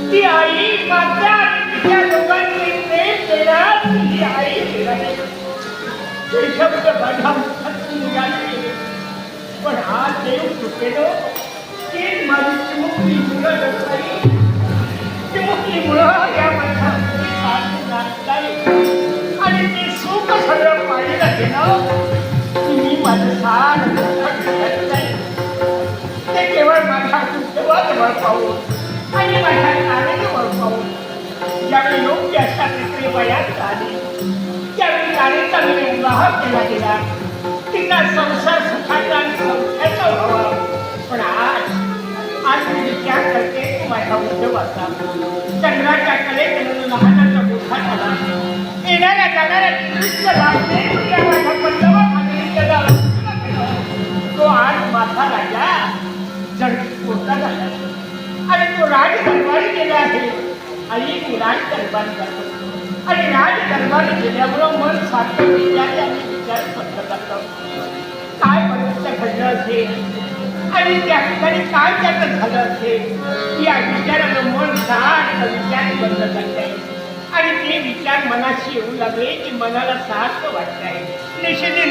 ती आई माझ्या तिच्या लोकांनी प्रेम देणार ती आई ते शब्द माझ्या मुखातून निघाले पण हा देव चुकेलो की माझी चिमुकली मुलं नसताई चिमुकली मुलं या माझ्या आणि ते सुख सगळं पाहिलं गेलं की मी माझं सार ते केवळ माझ्या दुःखवाद पाहून आणि माझ्या नाण्यावर पाहून ज्यावेळी योग्य अशा पितळी वयात आली त्यावेळी नाण्याचा मी विवाह केला गेला तिला संसार सुखाचा आणि सौख्याचा व्हावा पण आज मी विचार करते की माझा उद्योगाचा चंद्राच्या कलेकडून लहानाचा मोठा झाला येणाऱ्या जाणाऱ्या दृश्य लागले त्या माझ्या पल्लवा खाली तो आज माझा राजा जण मोठा झाला आणि तो राज दरबारी गेला आहे आई तू राज दरबारी जातो आणि राज दरबारी गेल्यामुळं मन सारखं विचार आणि विचार स्पष्ट करतं काय बरोबर घडलं असेल आणि त्या ठिकाणी काय त्याचं झालं असेल या विचारानं मन सारखं विचार बंद करते आणि ते विचार मनाशी येऊ लागले की मनाला सारखं वाटत आहे निश्चित